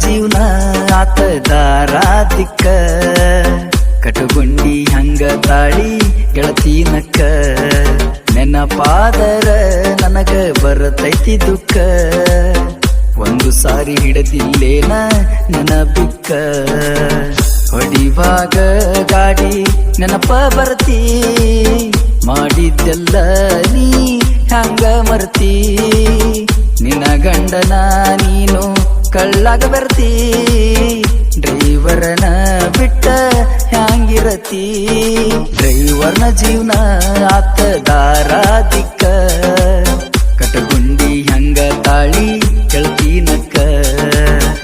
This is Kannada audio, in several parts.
ಜೀವನ ಆತ ದಾರಾದಿಕ್ಕ ಕಟಗುಂಡಿ ಹಂಗ ತಾಳಿ ಗೆಳತಿನಕ್ಕ ನೆನಪಾದರ ನನಗ ಬರತೈತಿ ದುಃಖ ಒಂದು ಸಾರಿ ಹಿಡದಿಲ್ಲೇನ ನೆನಪಿಕ್ಕ ಹೊಡಿವಾಗ ಗಾಡಿ ನೆನಪ ಬರ್ತಿ ಮಾಡಿದ್ದೆಲ್ಲ ನೀ ಹಂಗ ಮರ್ತಿ ನಿನ್ನ ಗಂಡನ ನೀನು ಕಳ್ಳಾಗ ಬರ್ತಿ ಡ್ರೈವರನ ಬಿಟ್ಟ ಹ್ಯಾಂಗಿರತಿ ಡ್ರೈವರ್ನ ಜೀವನ ಆತ ದಾರಾದಿಕ್ಕ ಕಟಗುಂಡಿ ಹಂಗ ತಾಳಿ ಗೆಳತಿನಕ್ಕ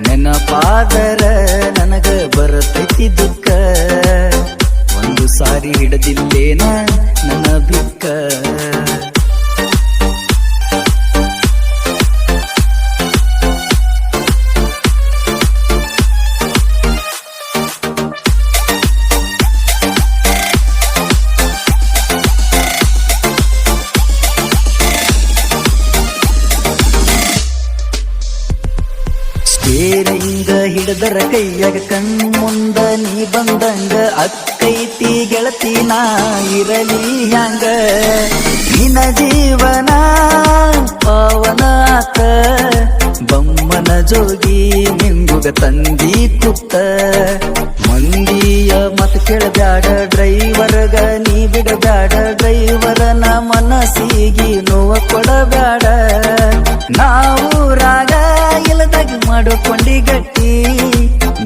ನೆನಪಾದರ ನನಗ ಬರತೈತಿ ದುಃಖ ಒಂದು ಸಾರಿ ಹಿಡದಿಲ್ಲೇನ ನನ್ನ ಬಿಕ್ಕ ಸ್ಟೇರಿಂಗ ಹಿಡದರ ಕೈಯಾಗ ಕಣ್ಮುಂದ ನೀ ಬಂದಂಗ ಅಕ್ಕೈತಿ ಗೆಳತಿ ನಾ ಇರಲಿ ಹ್ಯಾಂಗ ನಿನ್ನ ಜೀವನ ಪಾವನ ಆತ ಬಮ್ಮನ ಜೋಗಿ ನಿಂಗುಗ ತಂದಿ ಕುತ್ತ ಮಂದಿಯ ಮತ್ ಕೇಳಬ್ಯಾಡ ಡ್ರೈವರ್ಗ ನೀ ಬಿಡಬ್ಯಾಡ ಡ್ರೈವರನ ಮನಸ್ಸಿಗೆ ನೋವ ಕೊಡಬ್ಯಾಡ ನಾವು ರಾಗ ಇಲ್ಲದಾಗ ಮಾಡಿಕೊಂಡಿ ಗಟ್ಟಿ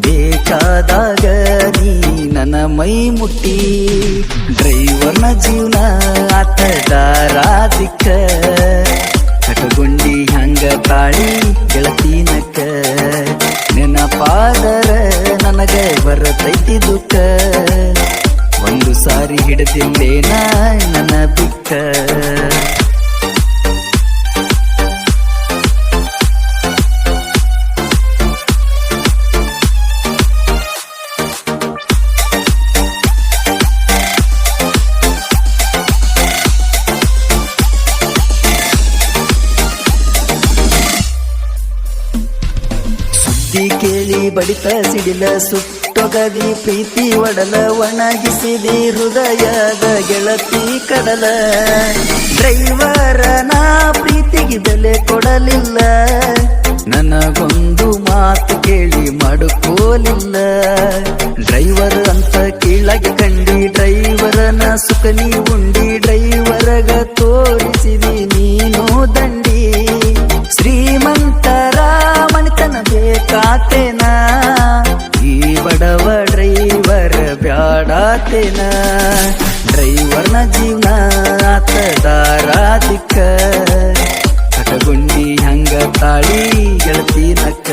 ಬೇಕಾದಾಗ ನೀ ನನ್ನ ಮೈ ಮುಟ್ಟಿ ಡ್ರೈವರ್ನ ಜೀವನ ಆತ ದಾರಾದಿಕ್ಕ ಕಟಗುಂಡಿ ಹಂಗ ತಾಳಿ ಗೆಳತಿನಕ್ಕ ನೆನಪಾದರ ನನಗ ಬರತೈತಿ ದುಃಖ ಒಂದು ಸಾರಿ ಹಿಡದಿಲ್ಲೇನ ನನ್ನ ಬಿಕ್ಕ ಕೇಳಿ ಬಡಿತ ಸಿಡಿಲ ಸುಟ್ಟೊಗದಿ ಪ್ರೀತಿ ಒಡಲ ಒಣಗಿಸಿದಿ ಹೃದಯದ ಗೆಳತಿ ಕಡಲ ಡ್ರೈವರನ ಪ್ರೀತಿಗೆ ಬೆಲೆ ಕೊಡಲಿಲ್ಲ ನನಗೊಂದು ಮಾತು ಕೇಳಿ ಮಡುಕೋಲಿಲ್ಲ ಡ್ರೈವರ್ ಅಂತ ಕೀಳಾಗಿ ಕಂಡಿ ಡ್ರೈವರನ ಸುಖ ನೀ ಉಂಡಿ ಡ್ರೈವರಗ ತೋರಿಸಿದಿ ನೀನು ದಂಡಿ ಶ್ರೀಮಂತರ ಮಣಿತನ ಬೇಕಾತೇನ ಈ ಬಡವ ಡ್ರೈವರ್ ಬ್ಯಾಡಾತೇನ ಡ್ರೈವರ್ನ ಜೀವನ ಆತ ದಾರಾದಿಕ್ಕ ಕಟಗುಂಡಿ ಹಂಗ ತಾಳಿ ಗೆಳತಿನಕ್ಕ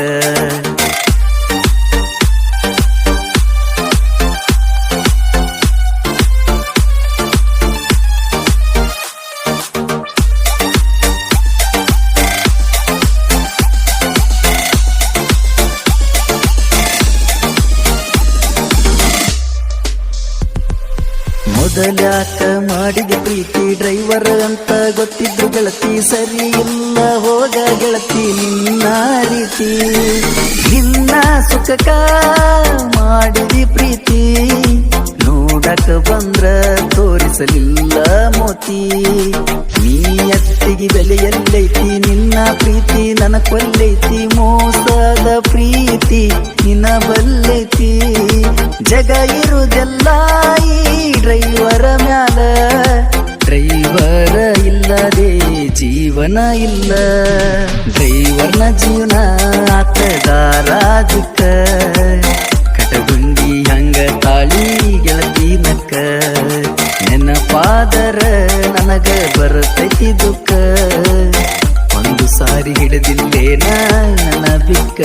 ಮೊದಲ್ಯಾಕ ಮಾಡಿದ ಪ್ರೀತಿ ಡ್ರೈವರ್ ಅಂತ ಗೊತ್ತಿದ್ರು ಗೆಳತಿ ಸರಿ ಇಲ್ಲ ಹೋಗ ಗೆಳತಿ ನಿನ್ನ ರೀತಿ ನಿನ್ನ ಸುಖಕ ಮಾಡಿದಿ ಪ್ರೀತಿ ನೋಡಕ ಬಂದ್ರ ತೋರಿಸಲಿಲ್ಲ ಮೋತಿ ನೀ ಎತ್ತಿಗೆ ಬೆಲೆ ಎಲ್ಲೈತಿ ನಿನ್ನ ಪ್ರೀತಿ ನನ್ನ ಕೊಲ್ಲೈತಿ ಮೋಸದ ಪ್ರೀತಿ ನಿನ್ನ ಬಲ್ಲೈತಿ ಜಗ ಇರುವುದೆಲ್ಲ ಈ ಡ್ರೈವರ ಮ್ಯಾಲ ಡ್ರೈವರ ಇಲ್ಲದೆ ಜೀವನ ಇಲ್ಲ ಡ್ರೈವರ್ನ ಜೀವನ ಆತ ದಾರಾದಿಕ್ಕ ಕಟಗುಂಡಿ ಹಂಗ ತಾಳಿ ಗೆಳತಿನಕ್ಕ ನೆನಪಾದರ ನನಗ ಬರತೈತಿ ದುಃಖ ಒಂದು ಸಾರಿ ಹಿಡದಿಲ್ಲೇನ ನನ್ನ ಬಿಕ್ಕ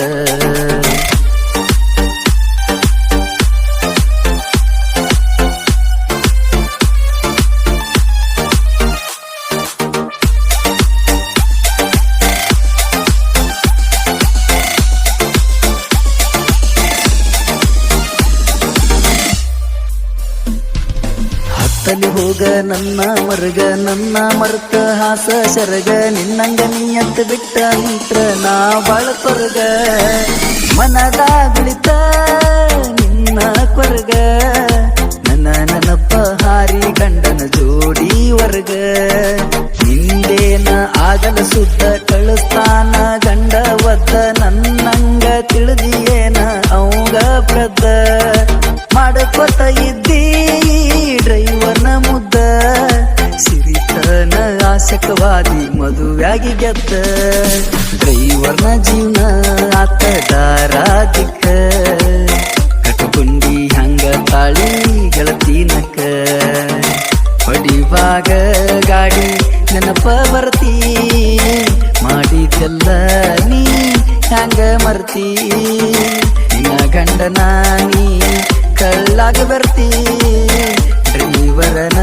ಹತ್ತಲಿ ಹೋಗ ನನ್ನ ಮರ್ಗ ನನ್ನ ಮರ್ತ ಹಾಸ ಶರಗ ನಿನ್ನಂಗ ನೀಯತ್ ಬಿಟ್ಟ ನಿಂತ್ರ ನಾ ಬಾಳ ತೊರಗ ಮನದಾಗುಳಿತ ನಿನ್ನ ಕೊರಗ ನನ್ನ ನೆನಪ ಹಾರಿ ಗಂಡನ ಜೋಡಿ ವರ್ಗ ನಿಂದೇನ ಆಗಲ ಸುದ್ದ ಕಳಿಸ್ತಾನ ಗಂಡ ಒದ್ದ ನನ್ನಂಗ ತಿಳಿದಿಯೇನ ಅವಂಗ ಪ್ರದ್ದ ಮಾಡ್ಕೊತ ಇದ್ದೀ ಡ್ರೈವರ್ನ ಮುದ್ದ ಸಿರಿತನ ಆಸಕವಾದಿ ಮದುವ್ಯಾಗಿ ಗೆದ್ದ ಡ್ರೈವರ್ನ ಜೀವನ ಆತ ದಾರಾದಿಕ್ಕ ಕಟುಕುಂಡಿ ಹಂಗ ತಾಳಿ ಗೆಳತಿನಕ ಹೊಡಿವಾಗ ಗಾಡಿ ನೆನಪ ಬರ್ತಿ ಮಾಡಿದ್ದೆಲ್ಲ ನೀ ಹಂಗ ಮರ್ತಿ ನಿನ್ನ ಗಂಡನ ನೀ ಕಳ್ಳಾಗ ಬರ್ತಿ ಡ್ರೈವರನ